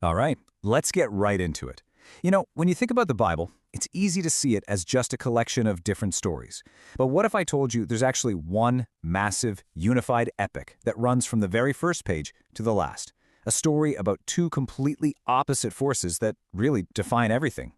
All right, let's get right into it. When you think about the Bible, it's easy to see it as just a collection of different stories. But what if I told you there's actually one massive, unified epic that runs from the very first page to the last? A story about two completely opposite forces that really define everything.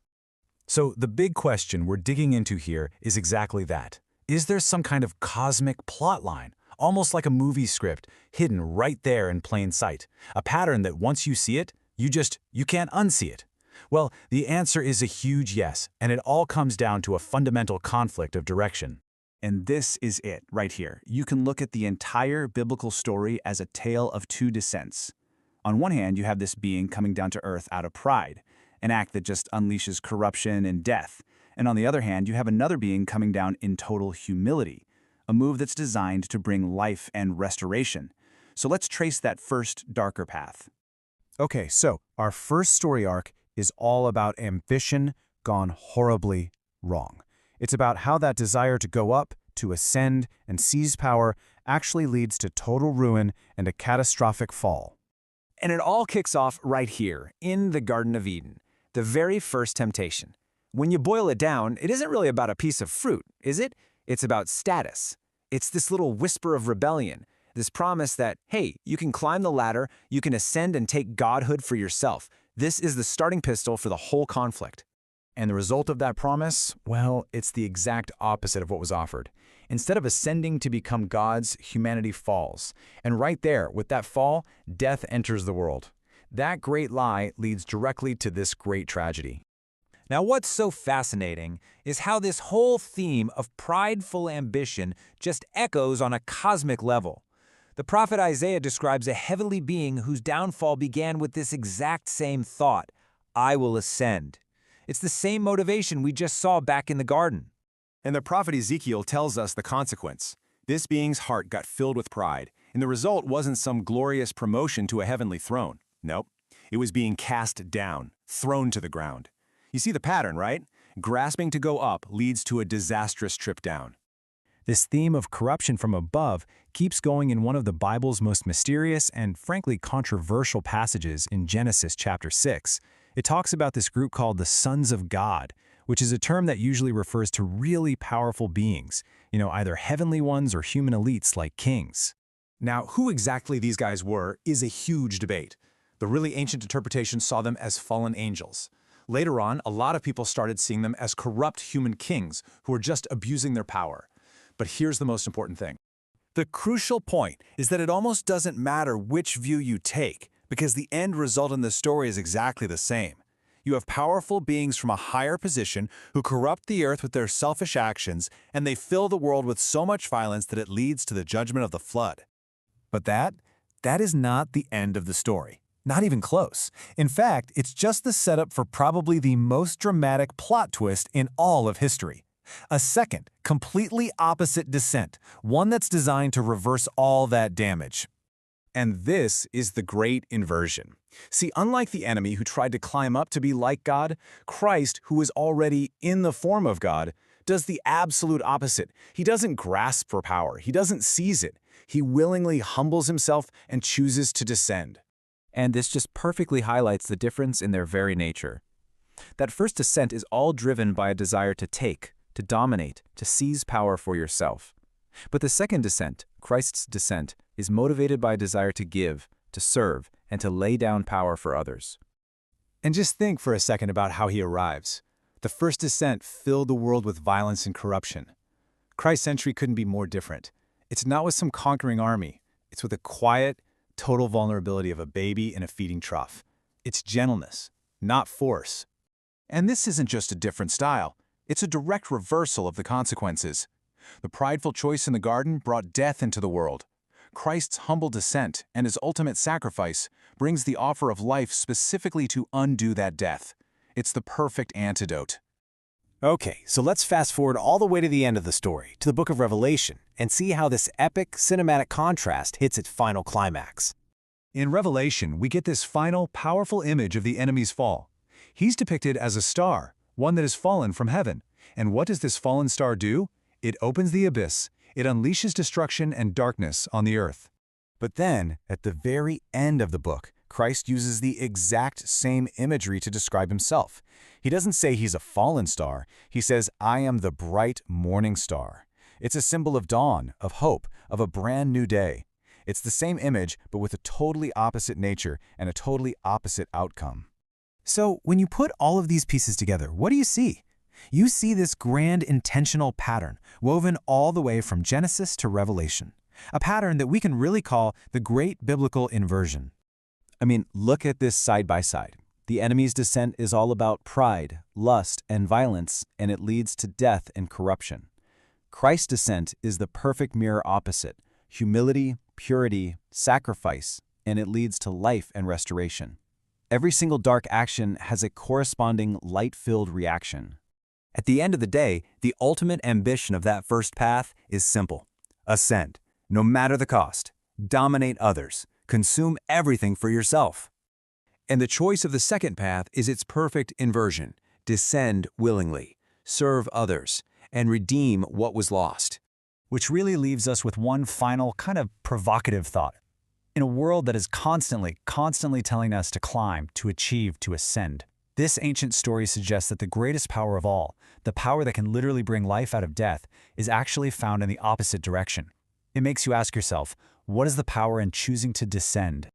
So the big question we're digging into here is exactly that. Is there some kind of cosmic plot line, almost like a movie script, hidden right there in plain sight? A pattern that once you see it, you can't unsee it? Well, the answer is a huge yes, and it all comes down to a fundamental conflict of direction. And this is it, right here. You can look at the entire biblical story as a tale of two descents. On one hand, you have this being coming down to earth out of pride, an act that just unleashes corruption and death. And on the other hand, you have another being coming down in total humility, a move that's designed to bring life and restoration. So let's trace that first, darker path. Okay, so our first story arc is all about ambition gone horribly wrong. It's about how that desire to go up, to ascend, and seize power actually leads to total ruin and a catastrophic fall. And it all kicks off right here, in the Garden of Eden, the very first temptation. When you boil it down, it isn't really about a piece of fruit, is it? It's about status. It's this little whisper of rebellion, this promise that, hey, you can climb the ladder, you can ascend and take godhood for yourself. This is the starting pistol for the whole conflict. And the result of that promise? Well, it's the exact opposite of what was offered. Instead of ascending to become gods, humanity falls. And right there, with that fall, death enters the world. That great lie leads directly to this great tragedy. Now, what's so fascinating is how this whole theme of prideful ambition just echoes on a cosmic level. The prophet Isaiah describes a heavenly being whose downfall began with this exact same thought: I will ascend. It's the same motivation we just saw back in the garden. And the prophet Ezekiel tells us the consequence. This being's heart got filled with pride, and the result wasn't some glorious promotion to a heavenly throne. Nope, it was being cast down, thrown to the ground. You see the pattern, right? Grasping to go up leads to a disastrous trip down. This theme of corruption from above keeps going in one of the Bible's most mysterious and frankly controversial passages in Genesis chapter 6. It talks about this group called the sons of God, which is a term that usually refers to really powerful beings, either heavenly ones or human elites like kings. Now, who exactly these guys were is a huge debate. The really ancient interpretation saw them as fallen angels. Later on, a lot of people started seeing them as corrupt human kings who were just abusing their power. But here's the most important thing. The crucial point is that it almost doesn't matter which view you take, because the end result in the story is exactly the same. You have powerful beings from a higher position who corrupt the earth with their selfish actions, and they fill the world with so much violence that it leads to the judgment of the flood. But that is not the end of the story. Not even close. In fact, it's just the setup for probably the most dramatic plot twist in all of history. A second, completely opposite descent, one that's designed to reverse all that damage. And this is the great inversion. See, unlike the enemy who tried to climb up to be like God, Christ, who is already in the form of God, does the absolute opposite. He doesn't grasp for power. He doesn't seize it. He willingly humbles himself and chooses to descend. And this just perfectly highlights the difference in their very nature. That first descent is all driven by a desire to take, to dominate, to seize power for yourself. But the second descent, Christ's descent, is motivated by a desire to give, to serve, and to lay down power for others. And just think for a second about how he arrives. The first descent filled the world with violence and corruption. Christ's entry couldn't be more different. It's not with some conquering army. It's with a quiet, total vulnerability of a baby in a feeding trough. It's gentleness, not force. And this isn't just a different style. It's a direct reversal of the consequences. The prideful choice in the garden brought death into the world. Christ's humble descent and his ultimate sacrifice brings the offer of life specifically to undo that death. It's the perfect antidote. Okay, so let's fast forward all the way to the end of the story, to the book of Revelation, and see how this epic cinematic contrast hits its final climax. In Revelation, we get this final, powerful image of the enemy's fall. He's depicted as a star, one that has fallen from heaven. And what does this fallen star do? It opens the abyss. It unleashes destruction and darkness on the earth. But then, at the very end of the book, Christ uses the exact same imagery to describe himself. He doesn't say he's a fallen star. He says, I am the bright morning star. It's a symbol of dawn, of hope, of a brand new day. It's the same image, but with a totally opposite nature and a totally opposite outcome. So, when you put all of these pieces together, what do you see? You see this grand intentional pattern woven all the way from Genesis to Revelation. A pattern that we can really call the great biblical inversion. I mean, look at this side by side. The enemy's descent is all about pride, lust, and violence, and it leads to death and corruption. Christ's descent is the perfect mirror opposite: humility, purity, sacrifice, and it leads to life and restoration. Every single dark action has a corresponding light-filled reaction. At the end of the day, the ultimate ambition of that first path is simple: ascend, no matter the cost, dominate others, consume everything for yourself. And the choice of the second path is its perfect inversion: descend willingly, serve others, and redeem what was lost. Which really leaves us with one final kind of provocative thought. In a world that is constantly telling us to climb, to achieve, to ascend, this ancient story suggests that the greatest power of all, the power that can literally bring life out of death, is actually found in the opposite direction. It makes you ask yourself, what is the power in choosing to descend,